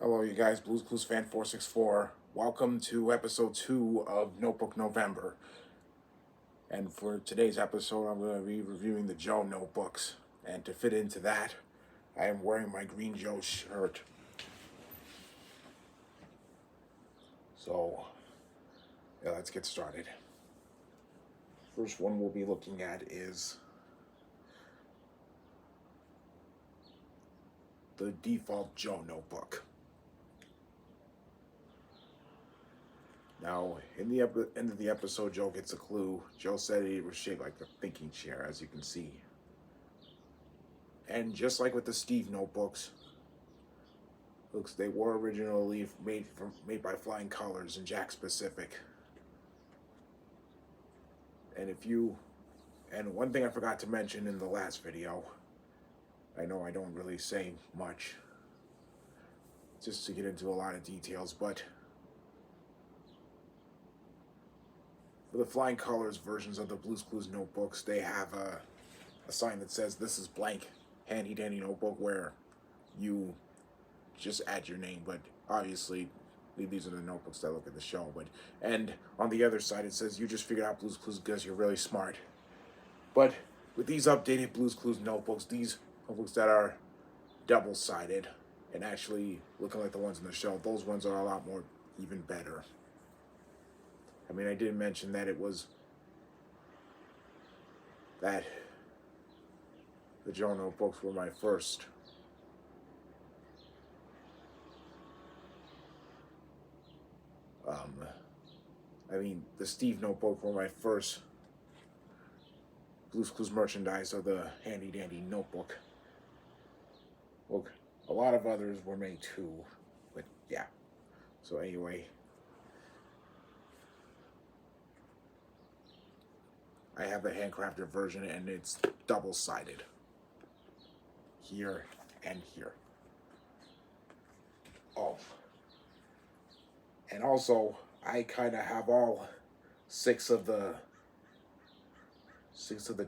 Hello, you guys. Blues Clues Fan 464. Welcome to episode 2 of Notebook November. And for today's episode, I'm going to be reviewing the Joe notebooks. And to fit into that, I am wearing my Green Joe shirt. So, yeah, let's get started. First one we'll be looking at is the default Joe notebook. Now, in the end of the episode, Joe gets a clue. Joe said it was shaped like a thinking chair, as you can see. And just like with the Steve notebooks, looks they were originally made by Flying Colors and Jakks Pacific. And one thing I forgot to mention in the last video, I know I don't really say much, just to get into a lot of details, but for the Flying Colors versions of the Blues Clues notebooks, they have a sign that says this is blank handy dandy notebook, where you just add your name, but obviously these are the notebooks that look at the show. And on the other side it says you just figured out Blues Clues because you're really smart. But with these updated Blues Clues notebooks, these notebooks that are double-sided and actually looking like the ones in the show, those ones are a lot more even better. I mean, I didn't mention that that the Joe notebooks were my first the Steve notebook were my first Blues Clues merchandise of the handy dandy notebook. Well, a lot of others were made too, but yeah. So anyway, I have the handcrafted version, and it's double-sided here and here. Oh, and also I kind of have all six of the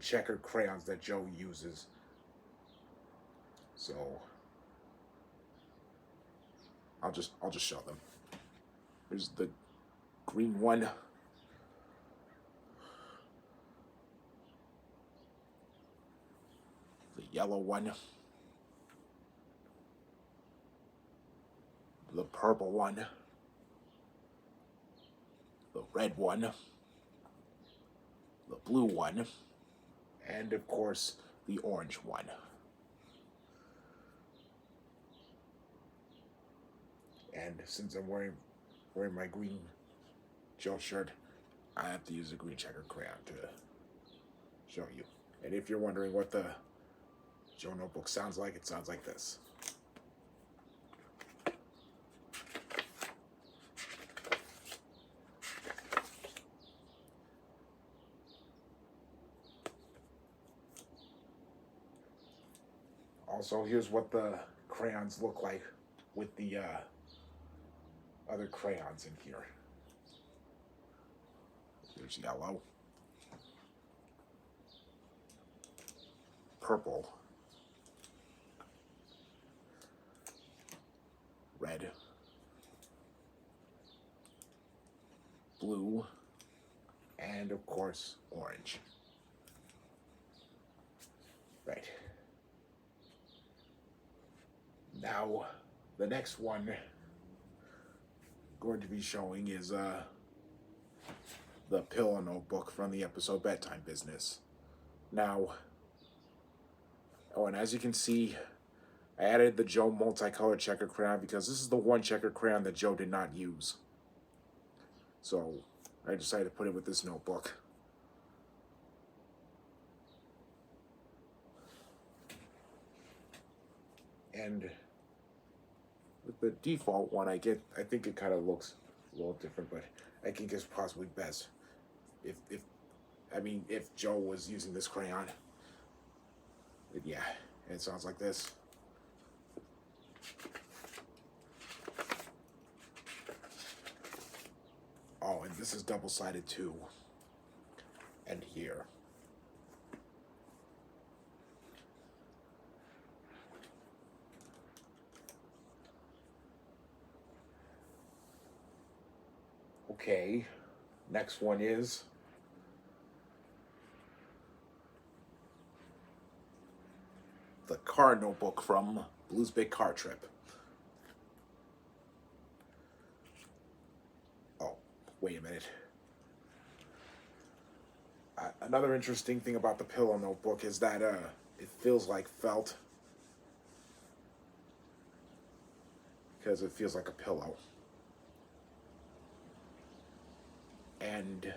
checkered crayons that Joe uses. So I'll just show them. There's the green one, the yellow one, the purple one, the red one, the blue one, and of course the orange one. And since I'm wearing my Green Joe shirt, I have to use a green checkered crayon to show you. And if you're wondering what the Joe notebook sounds like, it sounds like this. Also, here's what the crayons look like with the other crayons in here. There's yellow, purple, red, blue, and of course orange. Right. Now, the next one I'm going to be showing is the pillow notebook from the episode Bedtime Business. Now, and as you can see, I added the Joe multicolored checker crayon because this is the one checker crayon that Joe did not use. So I decided to put it with this notebook. And with the default one, I think it kind of looks a little different, but I think it's possibly best if Joe was using this crayon. But yeah, it sounds like this. Oh, and this is double-sided too. And here. Okay, next one is the car notebook from Blues Big Car Trip. Oh, wait a minute. Another interesting thing about the pillow notebook is that it feels like felt because it feels like a pillow. And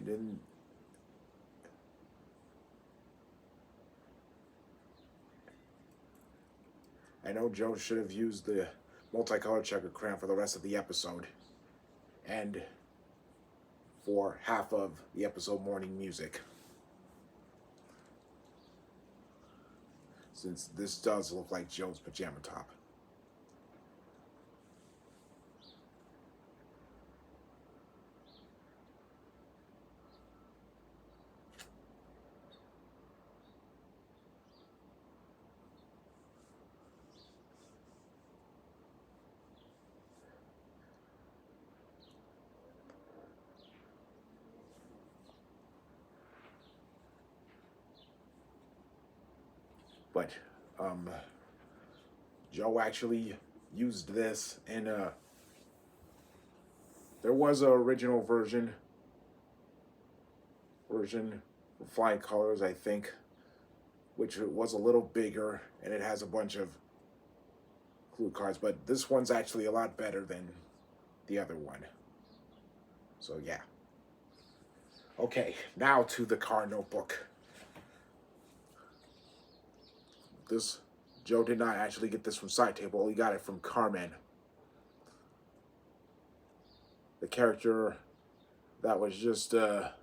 then I know Joe should have used the multicolored checker crayon for the rest of the episode and for half of the episode morning music, since this does look like Joe's pajama top. But Joe actually used this, and there was an original version for Flying Colors, I think, which was a little bigger, and it has a bunch of clue cards. But this one's actually a lot better than the other one. So yeah. Okay, now to the car notebook. This Joe did not actually get this from Side Table. He got it from Carmen, the character that was just a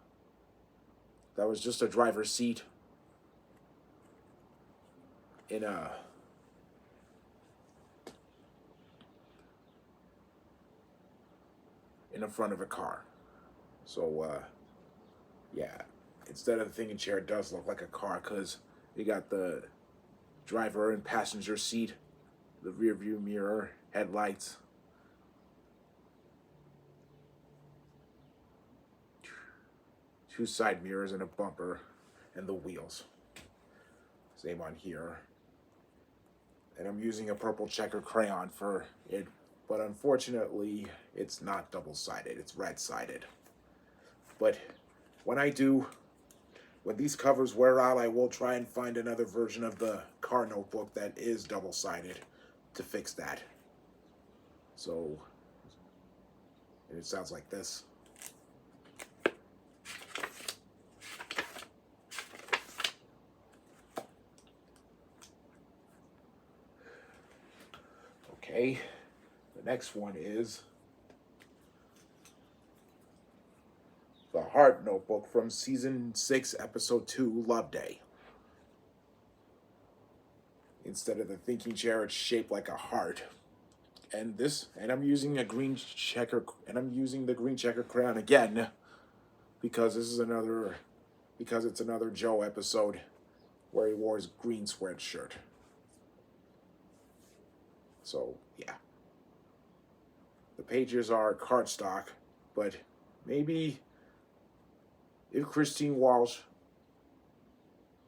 driver's seat in the front of a car. So yeah, instead of the thinking chair, it does look like a car because you got the driver and passenger seat, the rear view mirror, headlights, two side mirrors and a bumper, and the wheels. Same on here. And I'm using a purple checker crayon for it, but unfortunately it's not double-sided, it's red-sided. But when these covers wear out, I will try and find another version of the car notebook that is double-sided to fix that. So, and it sounds like this. Okay, the next one is the Heart Notebook from Season 6, Episode 2, Love Day. Instead of the thinking chair, it's shaped like a heart. And I'm using the green checker crayon again because it's another Joe episode where he wore his green sweatshirt. So yeah, the pages are cardstock, but maybe if Christine Walsh,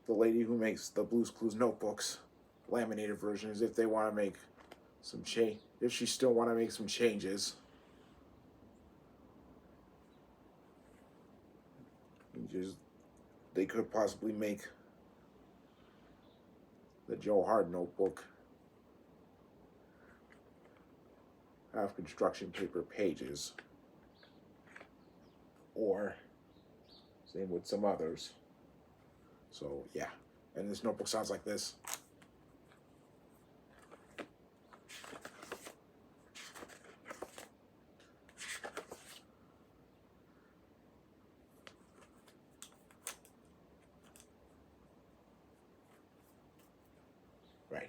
the lady who makes the Blues Clues notebooks, laminated versions, if they want to make some change, if she still want to make some changes, they could possibly make the Joe Hart notebook have construction paper pages, or same with some others. So yeah, and this notebook sounds like this. Right.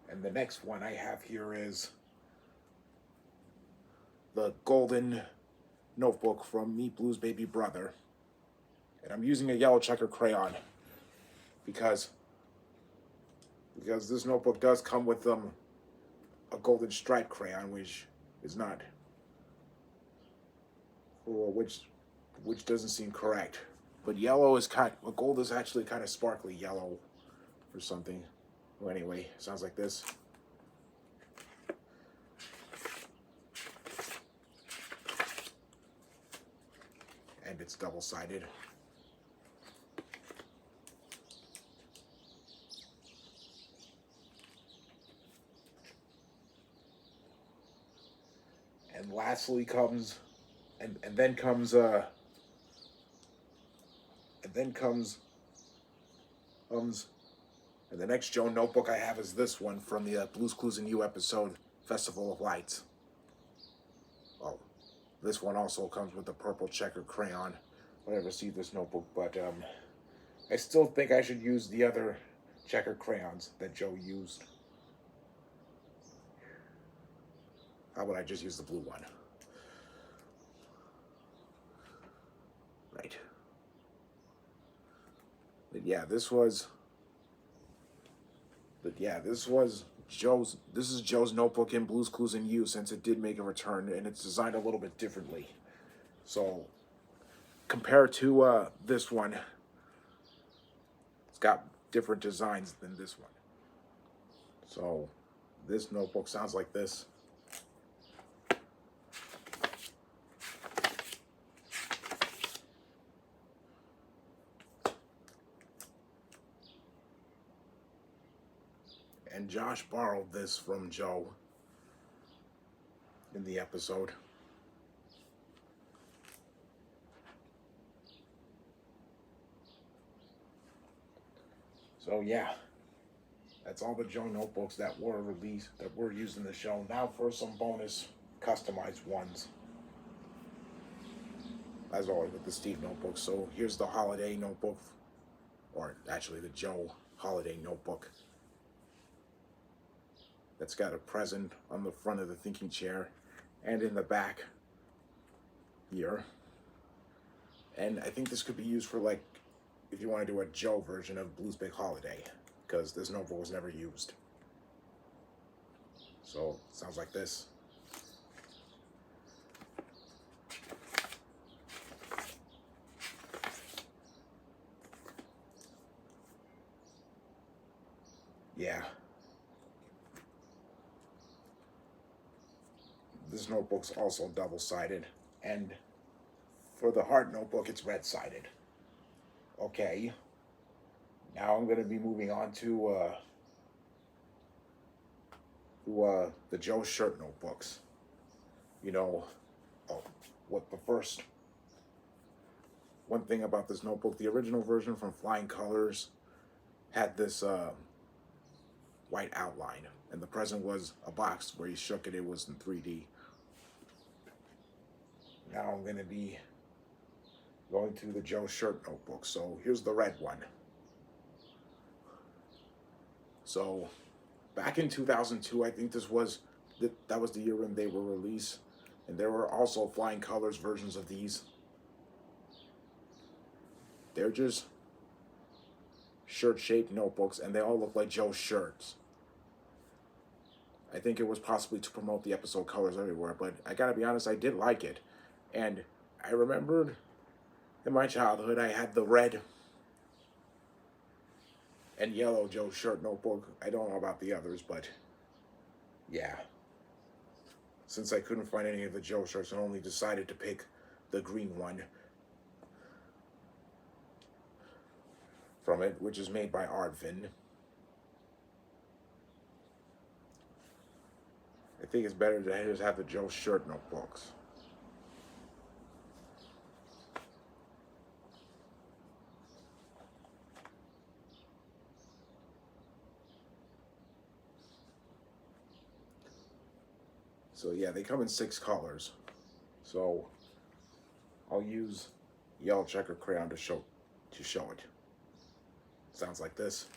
And the next one I have here is the Golden Notebook from Meet Blue's Baby Brother. And I'm using a yellow checker crayon because because this notebook does come with a golden stripe crayon, which is not, or which doesn't seem correct. But yellow is gold is actually kind of sparkly yellow or something. Well, anyway, sounds like this. And it's double-sided. And lastly comes, and then comes and the next Joe notebook I have is this one from the Blue's Clues and You episode, Festival of Lights. Oh, this one also comes with the purple checkered crayon. I never see this notebook, but I still think I should use the other checkered crayons that Joe used. How about I just use the blue one? Right. But yeah, this is Joe's notebook in Blue's Clues and You, since it did make a return, and it's designed a little bit differently. So compared to this one, it's got different designs than this one. So this notebook sounds like this. And Josh borrowed this from Joe in the episode. So yeah, that's all the Joe notebooks that were released, that were used in the show. Now for some bonus customized ones. As always with the Steve notebook. So here's the holiday notebook, or actually the Joe holiday notebook. That's got a present on the front of the thinking chair and in the back here. And I think this could be used for, like, if you want to do a Joe version of Blue's Big Holiday, because this notebook was never used. So it sounds like this. Yeah. This notebook's also double-sided, and for the Heart notebook, it's red-sided. Okay. Now I'm going to be moving on to the Joe Shirt notebooks. You know, what the first one thing about this notebook, the original version from Flying Colors had this white outline, and the present was a box where you shook it, it was in 3D. Now I'm going to be going to the Joe Shirt notebook. So here's the red one. So back in 2002, I think that was the year when they were released, and there were also Flying Colors versions of these. They're just shirt-shaped notebooks, and they all look like Joe's shirts. I think it was possibly to promote the episode Colors Everywhere, but I gotta be honest, I did like it. And I remembered in my childhood I had the red and yellow Joe Shirt notebook. I don't know about the others, but yeah. Since I couldn't find any of the Joe shirts, I only decided to pick the green one from it, which is made by Aardvin. I think it's better to just have the Joe Shirt notebooks. So yeah, they come in 6 colors. So I'll use yellow checker crayon to show it. Sounds like this.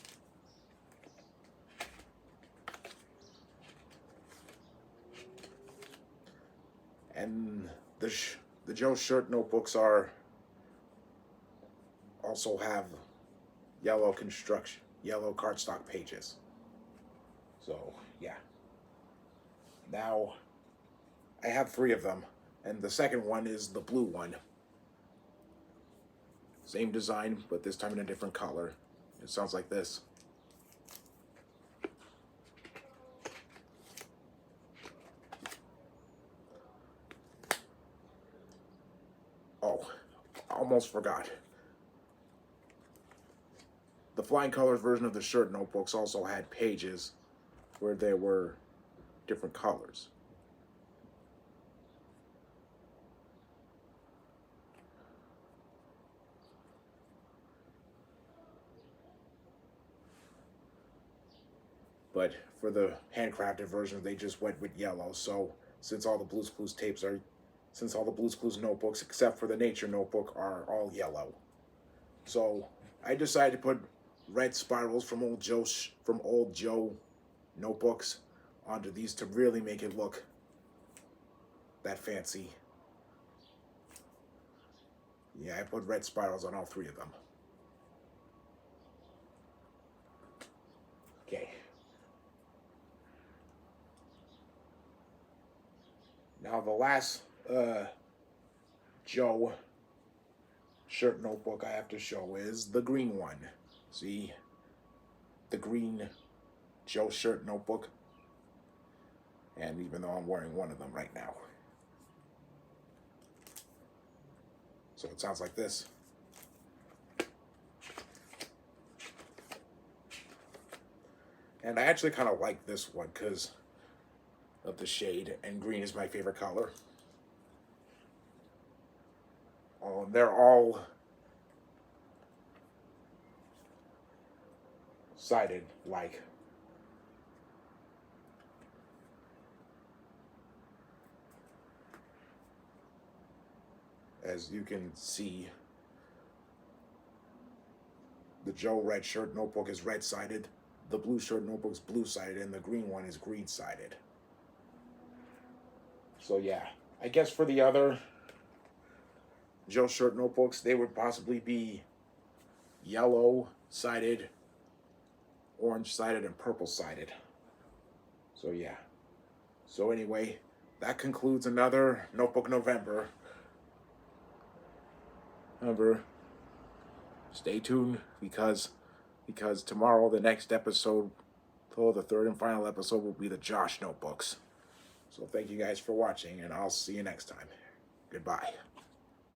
And the Joe Shirt notebooks also have yellow cardstock pages. So, yeah. Now, I have 3 of them, and the second one is the blue one. Same design, but this time in a different color. It sounds like this. Oh, almost forgot. The Flying Colors version of the shirt notebooks also had pages where there were different colors. But for the handcrafted version, they just went with yellow. So since all the Blue's Clues since all the Blue's Clues notebooks, except for the Nature notebook, are all yellow. So I decided to put red spirals from old Joe notebooks onto these to really make it look that fancy. Yeah, I put red spirals on all 3 of them. Okay. Now the last Joe shirt notebook I have to show is the green one. See? The green Joe shirt notebook. And even though I'm wearing one of them right now. So it sounds like this. And I actually kind of like this one because of the shade, and green is my favorite color. Oh, they're all sided like. As you can see, the Joe red shirt notebook is red sided, the blue shirt notebook is blue sided, and the green one is green sided. So yeah, I guess for the other Joe shirt notebooks, they would possibly be yellow sided, orange sided, and purple sided. So yeah. So anyway, that concludes another Notebook November. Remember, stay tuned because tomorrow the next episode, the third and final episode, will be the Josh notebooks. So thank you guys for watching, and I'll see you next time. Goodbye.